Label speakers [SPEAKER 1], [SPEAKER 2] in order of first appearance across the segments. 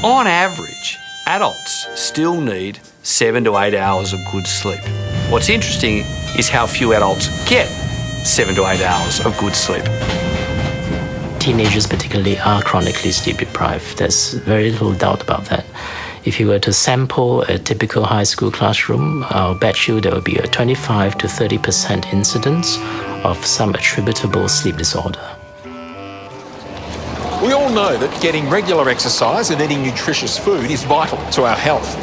[SPEAKER 1] On average, adults still need 7 to 8 hours of good sleep. What's interesting is how few adults get 7 to 8 hours of good sleep.
[SPEAKER 2] Teenagers particularly are chronically sleep deprived. There's very little doubt about that. If you were to sample a typical high school classroom, I'll bet you there will be a 25 to 30% incidence of some attributable sleep disorder.
[SPEAKER 3] We all know that getting regular exercise and eating nutritious food is vital to our health.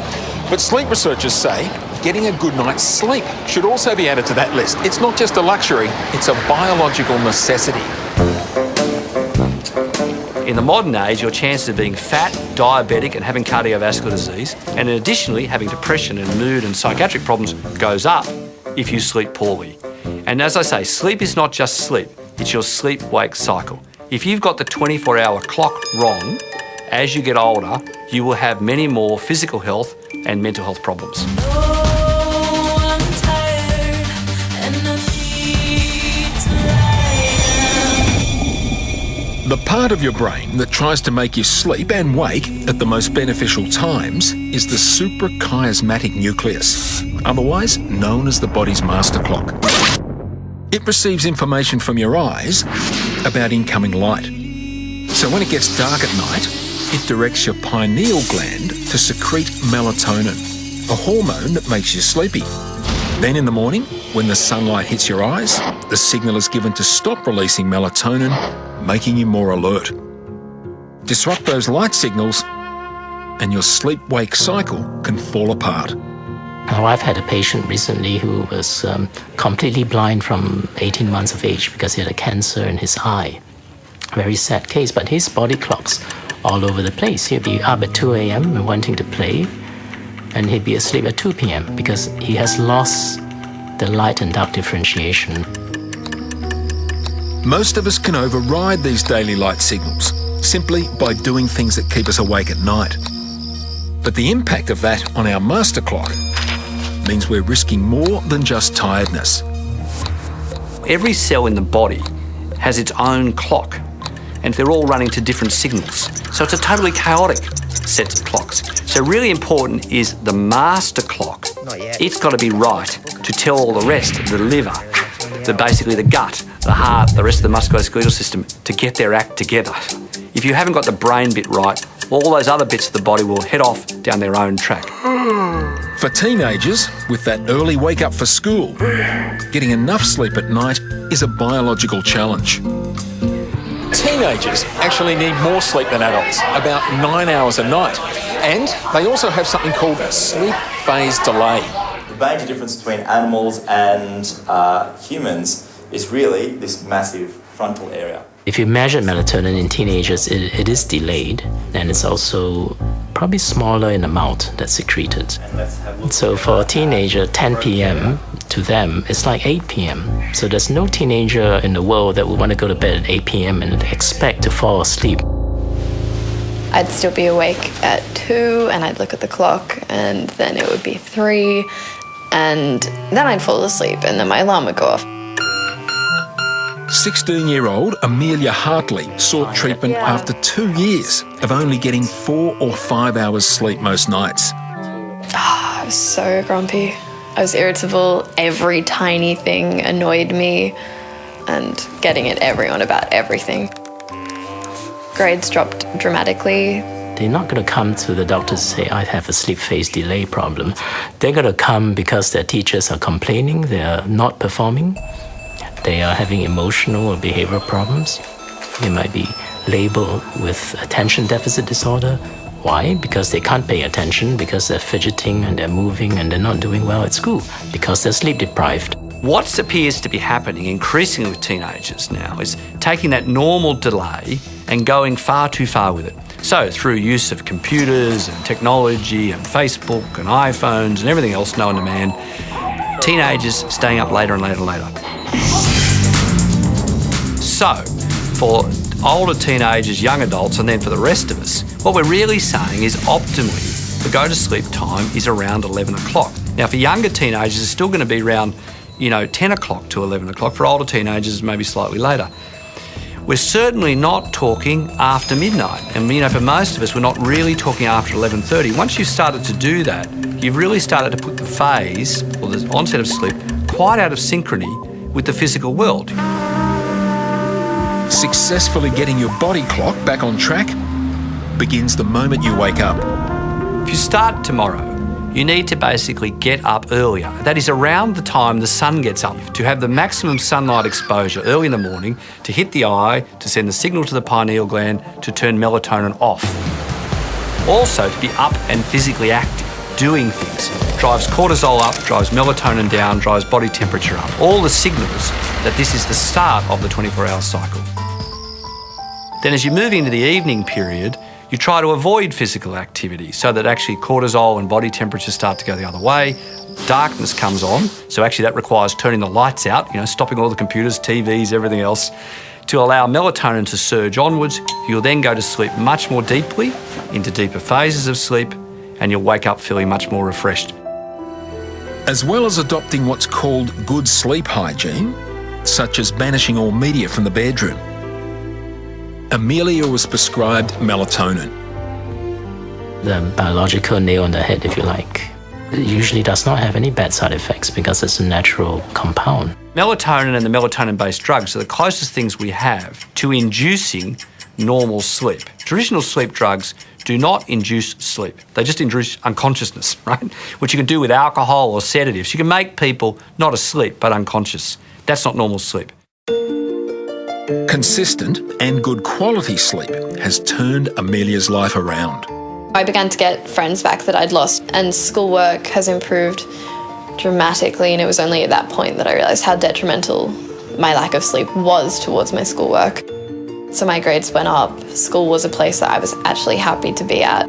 [SPEAKER 3] But sleep researchers say getting a good night's sleep should also be added to that list. It's not just a luxury, it's a biological necessity.
[SPEAKER 1] In the modern age, your chances of being fat, diabetic and having cardiovascular disease, and additionally having depression and mood and psychiatric problems goes up if you sleep poorly. And as I say, sleep is not just sleep, it's your sleep-wake cycle. If you've got the 24-hour clock wrong, as you get older, you will have many more physical health and mental health problems.
[SPEAKER 3] The part of your brain that tries to make you sleep and wake at the most beneficial times is the suprachiasmatic nucleus, otherwise known as the body's master clock. It receives information from your eyes about incoming light. So when it gets dark at night, it directs your pineal gland to secrete melatonin, a hormone that makes you sleepy. Then in the morning, when the sunlight hits your eyes, the signal is given to stop releasing melatonin, making you more alert. Disrupt those light signals and your sleep-wake cycle can fall apart.
[SPEAKER 2] Now, I've had a patient recently who was completely blind from 18 months of age because he had a cancer in his eye. Very sad case, but his body clock's all over the place. He'd be up at 2 a.m. and wanting to play, and he'd be asleep at 2 p.m. because he has lost the light and dark differentiation.
[SPEAKER 3] Most of us can override these daily light signals simply by doing things that keep us awake at night. But the impact of that on our master clock means we're risking more than just tiredness.
[SPEAKER 1] Every cell in the body has its own clock, and they're all running to different signals. So it's a totally chaotic set of clocks. So really important is the master clock. It's got to be right to tell all the rest, the liver, basically the gut, the heart, the rest of the musculoskeletal system to get their act together. If you haven't got the brain bit right, all those other bits of the body will head off down their own track.
[SPEAKER 3] For teenagers, with that early wake up for school, getting enough sleep at night is a biological challenge. Teenagers actually need more sleep than adults, about 9 hours a night. And they also have something called sleep phase delay.
[SPEAKER 4] The major difference between animals and humans is really this massive frontal area.
[SPEAKER 2] If you measure melatonin in teenagers, it is delayed, and it's also probably smaller in amount that's secreted. So for a teenager, 10 p.m. to them, it's like 8 p.m. So there's no teenager in the world that would want to go to bed at 8 p.m. and expect to fall asleep.
[SPEAKER 5] I'd still be awake at 2 and I'd look at the clock and then it would be 3 and then I'd fall asleep and then my alarm would go off.
[SPEAKER 3] 16-year-old Amelia Hartley sought treatment after 2 years of only getting 4 or 5 hours sleep most nights.
[SPEAKER 5] I was so grumpy. I was irritable. Every tiny thing annoyed me and getting at everyone about everything. Grades dropped dramatically.
[SPEAKER 2] They're not going to come to the doctor to say, I have a sleep phase delay problem. They're going to come because their teachers are complaining, they're not performing. They are having emotional or behavioral problems. They might be labeled with attention deficit disorder. Why? Because they can't pay attention, because they're fidgeting and they're moving and they're not doing well at school, because they're sleep deprived.
[SPEAKER 1] What appears to be happening increasingly with teenagers now is taking that normal delay and going far too far with it. So through use of computers and technology and Facebook and iPhones and everything else known to man, teenagers staying up later and later and later. So, for older teenagers, young adults, and then for the rest of us, what we're really saying is optimally, the go-to-sleep time is around 11 o'clock. Now, for younger teenagers, it's still going to be around, 10 o'clock to 11 o'clock. For older teenagers, maybe slightly later. We're certainly not talking after midnight. And, for most of us, we're not really talking after 11:30. Once you've started to do that, you've really started to put the phase, or the onset of sleep, quite out of synchrony with the physical world.
[SPEAKER 3] Successfully getting your body clock back on track begins the moment you wake up.
[SPEAKER 1] If you start tomorrow, you need to basically get up earlier. That is around the time the sun gets up, to have the maximum sunlight exposure early in the morning, to hit the eye, to send the signal to the pineal gland to turn melatonin off. Also, to be up and physically active, doing things, drives cortisol up, drives melatonin down, drives body temperature up. All the signals that this is the start of the 24-hour cycle. Then as you move into the evening period, you try to avoid physical activity so that actually cortisol and body temperature start to go the other way. Darkness comes on, so actually that requires turning the lights out, stopping all the computers, TVs, everything else, to allow melatonin to surge onwards. You'll then go to sleep much more deeply, into deeper phases of sleep, and you'll wake up feeling much more refreshed.
[SPEAKER 3] As well as adopting what's called good sleep hygiene, such as banishing all media from the bedroom, Amelia was prescribed melatonin.
[SPEAKER 2] The biological nail on the head, if you like. It usually does not have any bad side effects because it's a natural compound.
[SPEAKER 1] Melatonin and the melatonin-based drugs are the closest things we have to inducing normal sleep. Traditional sleep drugs do not induce sleep. They just induce unconsciousness, right? Which you can do with alcohol or sedatives. You can make people not asleep but unconscious. That's not normal sleep.
[SPEAKER 3] Consistent and good quality sleep has turned Amelia's life around.
[SPEAKER 5] I began to get friends back that I'd lost, and schoolwork has improved dramatically, and it was only at that point that I realised how detrimental my lack of sleep was towards my schoolwork. So my grades went up. School was a place that I was actually happy to be at.